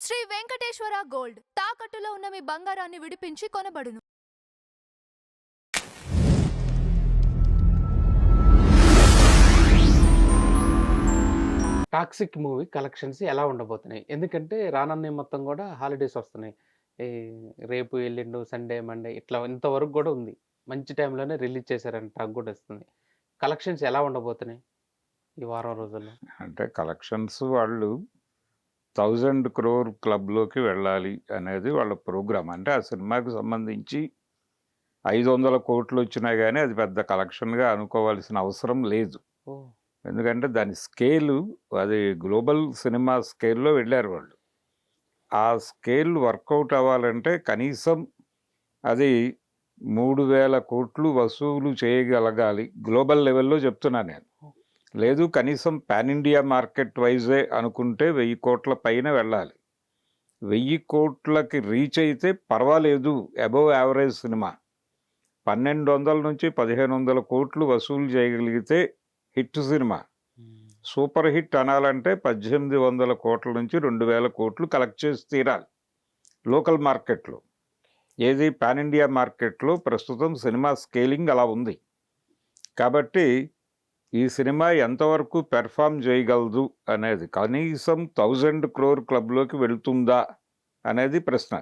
Shri Venkateswara gold తాకట్టులో ఉన్న మీ బంగారాన్ని విడిపించి కొనబడును. టాక్సిక్ మూవీ కలెక్షన్స్ ఎలా ఉండబోతున్నాయి? ఎందుకంటే రానున్న మొత్తం గూడా హాలిడేస్ వస్తున్నాయి. ఈ రేపు, ఎల్లుండు, సండే, మండే ఇట్లా ఇంతవరకు గూడా ఉంది. మంచి టైంలోనే రిలీజ్ చేశారని టాక్ గూడా వస్తుంది. కలెక్షన్స్ ఎలా ఉండబోతున్నాయి ఈ వారం రోజుల్లో? అంటే కలెక్షన్స్ వాళ్ళు 1000 క్రోర్ క్లబ్‌లోకి వెళ్ళాలి అనేది వాళ్ళ ప్రోగ్రామ్. అంటే ఆ సినిమాకి సంబంధించి 500 కోట్లొచ్చినా గానీ అది పెద్ద కలెక్షన్‌గా అనుకోవాల్సిన అవసరం లేదు. ఓహ్! ఎందుకంటే దాని స్కేలు అది గ్లోబల్ సినిమా స్కేల్‌లో వెళ్ళారు వాళ్ళు. ఆ స్కేల్ వర్కౌట్ అవ్వాలంటే కనీసం అది 3000 కోట్లు వసూలు చేయగలగాలి. గ్లోబల్ లెవెల్‌లో చెప్తున్నా నేను. లేదు కనీసం పాన్ ఇండియా మార్కెట్ వైజే అనుకుంటే 1000 కోట్ల పైన వెళ్ళాలి. 1000 కోట్లకి రీచ్ అయితే పర్వాలేదు, అబోవ్ యావరేజ్ సినిమా. 1200 నుంచి 1500 కోట్లు వసూలు చేయగలిగితే హిట్ సినిమా. సూపర్ హిట్ అనాలంటే 1800 కోట్ల నుంచి 2000 కోట్లు కలెక్ట్ చేసి తీరాలి లోకల్ మార్కెట్లో. ఏది పాన్ ఇండియా మార్కెట్లో ప్రస్తుతం సినిమా స్కేలింగ్ అలా ఉంది. కాబట్టి ఈ సినిమా ఎంతవరకు పెర్ఫామ్ చేయగలదు అనేది, కనీసం 1000 క్రోర్ క్లబ్లోకి వెళ్తుందా అనేది ప్రశ్న.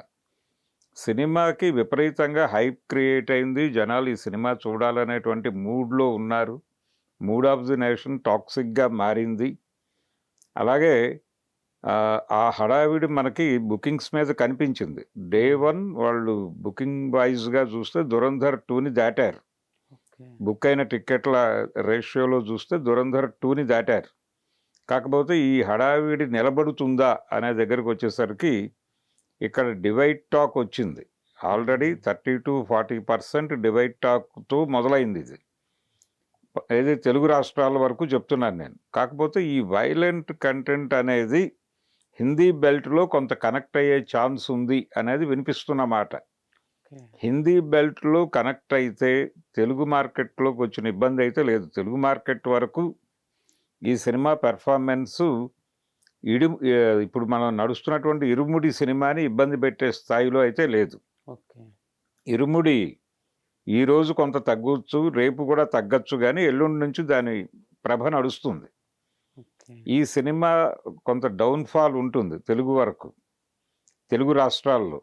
సినిమాకి విపరీతంగా హైప్ క్రియేట్ అయింది. జనాలు ఈ సినిమా చూడాలనేటువంటి మూడ్లో ఉన్నారు. మూడ్ ఆఫ్ ది నేషన్ టాక్సిక్గా మారింది. అలాగే ఆ హడావిడి మనకి బుకింగ్స్ మీద కనిపించింది. డే 1 వాళ్ళు బుకింగ్ వైజ్గా చూస్తే ధురంధర్ 2ని దాటారు. బుక్ అయిన టిక్కెట్ల రేషియోలో చూస్తే ధురంధర్ 2ని దాటారు. కాకపోతే ఈ హడావిడి నిలబడుతుందా అనే దగ్గరకు వచ్చేసరికి ఇక్కడ డివైడ్ టాక్ వచ్చింది. ఆల్రెడీ 30-40% డివైడ్ టాక్తో మొదలైంది ఇది. ఏది తెలుగు రాష్ట్రాల వరకు చెప్తున్నాను నేను. కాకపోతే ఈ వైలెంట్ కంటెంట్ అనేది హిందీ బెల్ట్లో కొంత కనెక్ట్ అయ్యే ఛాన్స్ ఉంది అనేది వినిపిస్తున్న మాట. హిందీ బెల్ట్లో కనెక్ట్ అయితే తెలుగు మార్కెట్లోకి వచ్చిన ఇబ్బంది అయితే లేదు. తెలుగు మార్కెట్ వరకు ఈ సినిమా పెర్ఫార్మెన్సు ఇప్పుడు మనం నడుస్తున్నటువంటి ఇరుముడి సినిమాని ఇబ్బంది పెట్టే స్థాయిలో అయితే లేదు. ఇరుముడి ఈరోజు కొంత తగ్గొచ్చు, రేపు కూడా తగ్గచ్చు, కానీ ఎల్లుండి నుంచి దాని ప్రభ నడుస్తుంది. ఈ సినిమా కొంత డౌన్ఫాల్ ఉంటుంది తెలుగు వరకు, తెలుగు రాష్ట్రాల్లో.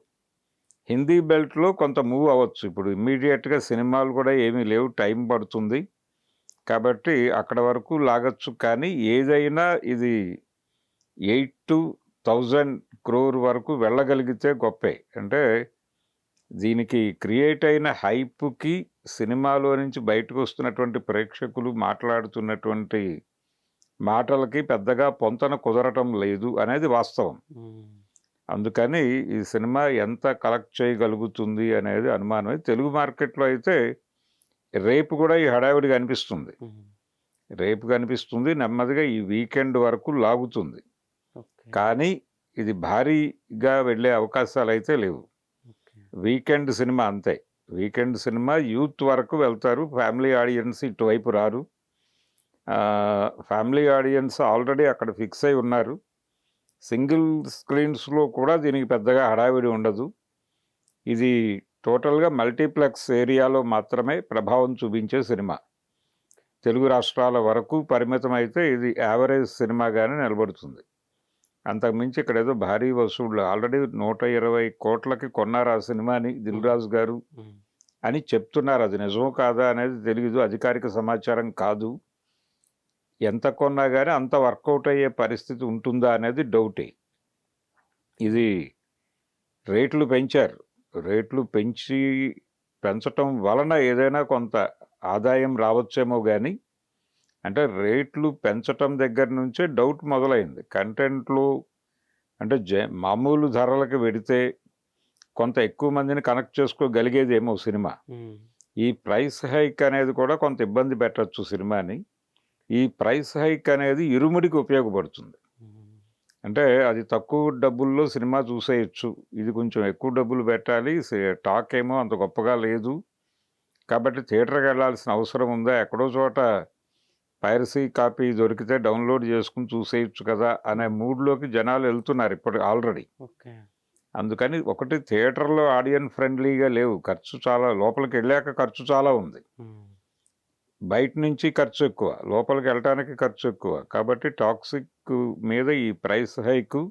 హిందీ బెల్ట్లో కొంత మూవ్ అవ్వచ్చు. ఇప్పుడు ఇమ్మీడియట్గా సినిమాలు కూడా ఏమీ లేవు, టైం పడుతుంది. కాబట్టి అక్కడ వరకు లాగచ్చు. కానీ ఏదైనా ఇది 8,000 క్రోర్ వరకు వెళ్ళగలిగితే గొప్పే. అంటే దీనికి క్రియేట్ అయిన హైప్కి, సినిమాలో నుంచి బయటకు వస్తున్నటువంటి ప్రేక్షకులు మాట్లాడుతున్నటువంటి మాటలకి పెద్దగా పొంతన కుదరటం లేదు అనేది వాస్తవం. అందుకని ఈ సినిమా ఎంత కలెక్ట్ చేయగలుగుతుంది అనేది అనుమానమే. తెలుగు మార్కెట్లో అయితే రేపు కూడా ఈ హడావిడి కనిపిస్తుంది. రేపు కనిపిస్తుంది, నెమ్మదిగా ఈ వీకెండ్ వరకు లాగుతుంది. కానీ ఇది భారీగా వెళ్ళే అవకాశాలు అయితే లేవు. వీకెండ్ సినిమా అంతే. వీకెండ్ సినిమా యూత్ వరకు వెళ్తారు, ఫ్యామిలీ ఆడియన్స్ ఇటువైపు రారు. ఫ్యామిలీ ఆడియన్స్ ఆల్రెడీ అక్కడ ఫిక్స్ అయి ఉన్నారు. సింగిల్ స్క్రీన్స్లో కూడా దీనికి పెద్దగా హడావిడి ఉండదు. ఇది టోటల్గా మల్టీప్లెక్స్ ఏరియాలో మాత్రమే ప్రభావం చూపించే సినిమా. తెలుగు రాష్ట్రాల వరకు పరిమితం అయితే ఇది యావరేజ్ సినిమాగానే నిలబడుతుంది. అంతకుమించి ఇక్కడ ఏదో భారీ వసూళ్ళు, ఆల్రెడీ 120 కోట్లకి కొన్నారు ఆ సినిమాని దిల్ రాజు గారు అని చెప్తున్నారు. అది నిజమో కాదా అనేది తెలియదు, అధికారిక సమాచారం కాదు. ఎంత కొన్నా కానీ అంత వర్కౌట్ అయ్యే పరిస్థితి ఉంటుందా అనేది డౌటే. ఇది రేట్లు పెంచారు. రేట్లు పెంచటం వలన ఏదైనా కొంత ఆదాయం రావచ్చేమో కానీ, అంటే రేట్లు పెంచటం దగ్గర నుంచే డౌట్ మొదలైంది. కంటెంట్లో అంటే మామూలు ధరలకు పెడితే కొంత ఎక్కువ మందిని కనెక్ట్ చేసుకోగలిగేదేమో సినిమా. ఈ ప్రైస్ హైక్ అనేది కూడా కొంత ఇబ్బంది పెట్టచ్చు సినిమాని. ఈ ప్రైస్ హైక్ అనేది ఇరుముడికి ఉపయోగపడుతుంది. అంటే అది తక్కువ డబ్బుల్లో సినిమా చూసేయచ్చు, ఇది కొంచెం ఎక్కువ డబ్బులు పెట్టాలి, టాక్ ఏమో అంత గొప్పగా లేదు, కాబట్టి థియేటర్కి వెళ్ళాల్సిన అవసరం ఉందా, ఎక్కడో చోట పైరసీ కాపీ దొరికితే డౌన్లోడ్ చేసుకుని చూసేయచ్చు కదా అనే మూడ్లోకి జనాలు వెళ్తున్నారు ఇప్పుడు ఆల్రెడీ. ఓకే. అందుకని ఒకటి థియేటర్లో ఆడియన్ ఫ్రెండ్లీగా లేవు, ఖర్చు చాలా, లోపలికి వెళ్ళాక ఖర్చు చాలా ఉంది, బయట నుంచి ఖర్చు ఎక్కువ, లోపలికి వెళ్ళటానికి ఖర్చు ఎక్కువ. కాబట్టి టాక్సిక్ మీద ఈ ప్రైస్ హైకు,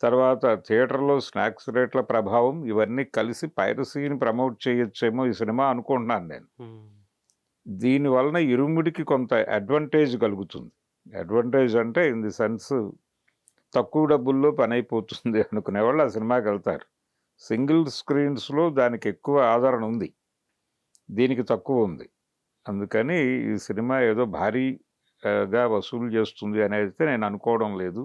తర్వాత థియేటర్లో స్నాక్స్ రేట్ల ప్రభావం, ఇవన్నీ కలిసి పైరసీని ప్రమోట్ చేయొచ్చేమో ఈ సినిమా అనుకుంటున్నాను నేను. దీనివలన ఇరుముడికి కొంత అడ్వాంటేజ్ కలుగుతుంది. అడ్వాంటేజ్ అంటే ఇన్ ది సెన్స్ తక్కువ డబ్బుల్లో పని అయిపోతుంది అనుకునే వాళ్ళు ఆ సినిమాకి వెళ్తారు. సింగిల్ స్క్రీన్స్లో దానికి ఎక్కువ ఆదరణ ఉంది, దీనికి తక్కువ ఉంది. అందుకని ఈ సినిమా ఏదో భారీగా వసూలు చేస్తుంది అనేది అయితే నేను అనుకోవడం లేదు.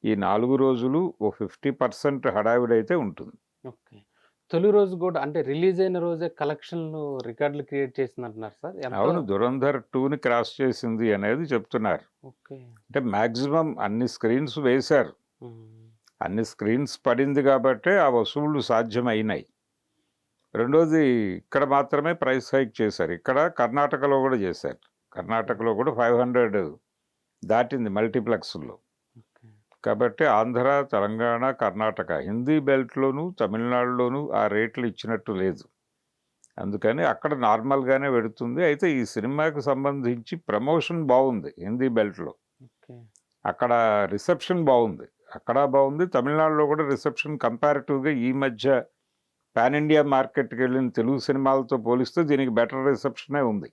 ఈ 4 రోజులు ఓ 50% హడావిడైతే ఉంటుంది. ఓకే. తొలి రోజు కూడా అంటే రిలీజ్ అయిన రోజే కలెక్షన్లు రికార్డులు క్రియేట్ చేసింది అంటున్నారు సార్. అవును, ధురంధర్ 2ని క్రాస్ చేసింది అనేది చెప్తున్నారు. ఓకే. అంటే మ్యాక్సిమం అన్ని స్క్రీన్స్ వేశారు, అన్ని స్క్రీన్స్ పడింది కాబట్టే ఆ వసూళ్లు సాధ్యమైనాయి. రెండోది ఇక్కడ మాత్రమే ప్రైస్ హైక్ చేశారు, ఇక్కడ కర్ణాటకలో కూడా చేశారు. కర్ణాటకలో కూడా 500 దాటింది మల్టీప్లెక్స్లో. కాబట్టి ఆంధ్ర, తెలంగాణ, కర్ణాటక హిందీ బెల్ట్లోనూ తమిళనాడులోనూ ఆ రేట్లు ఇచ్చినట్టు లేదు. అందుకని అక్కడ నార్మల్గానే పెడుతుంది. అయితే ఈ సినిమాకు సంబంధించి ప్రమోషన్ బాగుంది హిందీ బెల్ట్లో, అక్కడ రిసెప్షన్ బాగుంది, అక్కడ బాగుంది. తమిళనాడులో కూడా రిసెప్షన్ కంపారిటివ్గా ఈ మధ్య పాన్ ఇండియా మార్కెట్కి వెళ్ళిన తెలుగు సినిమాలతో పోలిస్తే దీనికి బెటర్ రిసెప్షనే ఉంది.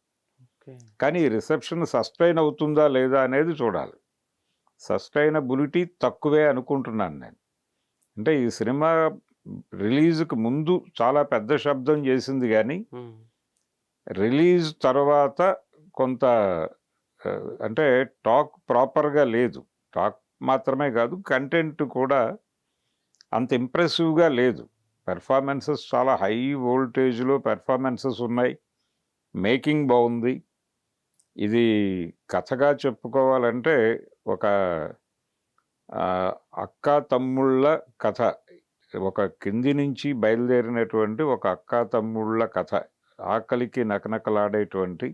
కానీ ఈ రిసెప్షన్ సస్టైన్ అవుతుందా లేదా అనేది చూడాలి. సస్టైనబిలిటీ తక్కువే అనుకుంటున్నాను నేను. అంటే ఈ సినిమా రిలీజ్కి ముందు చాలా పెద్ద శబ్దం చేసింది, కానీ రిలీజ్ తర్వాత కొంత అంటే టాక్ ప్రాపర్గా లేదు. టాక్ మాత్రమే కాదు, కంటెంట్ కూడా అంత ఇంప్రెసివ్గా లేదు. పెర్ఫార్మెన్సెస్ చాలా హై వోల్టేజ్లో పెర్ఫార్మెన్సెస్ ఉన్నాయి, మేకింగ్ బాగుంది. ఇది కథగా చెప్పుకోవాలంటే ఒక అక్క తమ్ముళ్ళ కథ, ఒక కింది నుంచి బయలుదేరినటువంటి ఒక అక్క తమ్ముళ్ళ కథ. ఆకలికి నకనకలాడేటువంటి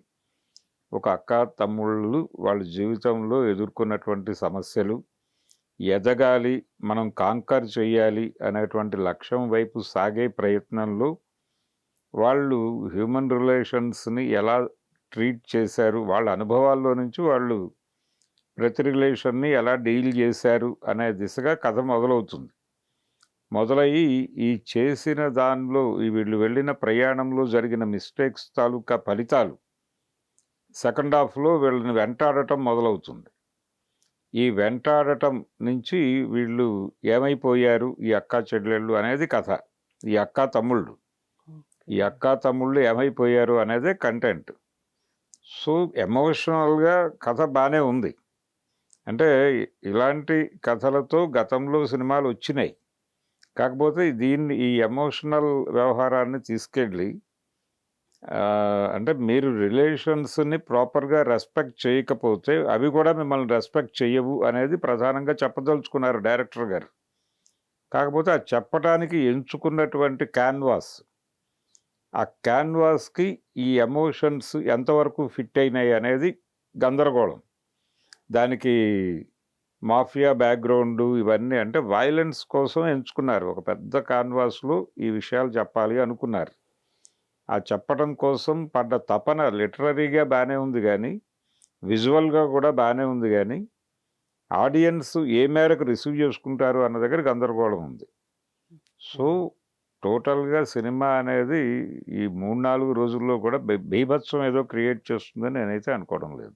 ఒక అక్క తమ్ముళ్ళు వాళ్ళ జీవితంలో ఎదుర్కొన్నటువంటి సమస్యలు, ఎదగాలి, మనం కాంకర్ చేయాలి అనేటువంటి లక్ష్యం వైపు సాగే ప్రయత్నంలో వాళ్ళు హ్యూమన్ రిలేషన్స్ని ఎలా ట్రీట్ చేశారు, వాళ్ళ అనుభవాల్లో నుంచి వాళ్ళు ప్రతి రిలేషన్ని ఎలా డీల్ చేశారు అనే దిశగా కథ మొదలవుతుంది. మొదలయ్యి ఈ చేసిన దానిలో వీళ్ళు వెళ్ళిన ప్రయాణంలో జరిగిన మిస్టేక్స్ తాలూకా ఫలితాలు సెకండ్ హాఫ్లో వీళ్ళని వెంటాడటం మొదలవుతుంది. ఈ వెంటాడటం నుంచి వీళ్ళు ఏమైపోయారు ఈ అక్కా చెల్లెళ్ళు అనేది కథ. ఈ అక్కా తమ్ముళ్ళు ఏమైపోయారు అనేదే కంటెంట్. సో ఎమోషనల్గా కథ బాగానే ఉంది. అంటే ఇలాంటి కథలతో గతంలో సినిమాలు వచ్చినాయి, కాకపోతే ఈ ఎమోషనల్ వ్యవహారాన్ని తీసుకెళ్ళి అంటే మీరు రిలేషన్స్ని ప్రాపర్గా రెస్పెక్ట్ చేయకపోతే అవి కూడా మిమ్మల్ని రెస్పెక్ట్ చేయవు అనేది ప్రధానంగా చెప్పదలుచుకున్నారు డైరెక్టర్ గారు. కాకపోతే ఆ చెప్పడానికి ఎంచుకున్నటువంటి క్యాన్వాస్, ఆ క్యాన్వాస్కి ఈ ఎమోషన్స్ ఎంతవరకు ఫిట్ అయినాయి అనేది గందరగోళం. దానికి మాఫియా బ్యాక్గ్రౌండ్ ఇవన్నీ అంటే వైలెన్స్ కోసం ఎంచుకున్నారు. ఒక పెద్ద క్యాన్వాస్లో ఈ విషయాలు చెప్పాలి అనుకున్నారు. ఆ చెప్పడం కోసం పడ్డ తపన లిటరరీగా బాగానే ఉంది, కానీ విజువల్గా కూడా బాగానే ఉంది, కానీ ఆడియన్స్ ఏ మేరకు రిసీవ్ చేసుకుంటారు అన్న దగ్గర గందరగోళం ఉంది. సో టోటల్గా సినిమా అనేది ఈ 3-4 రోజుల్లో కూడా బీభత్సం ఏదో క్రియేట్ చేస్తుందని నేనైతే అనుకోవడం లేదు.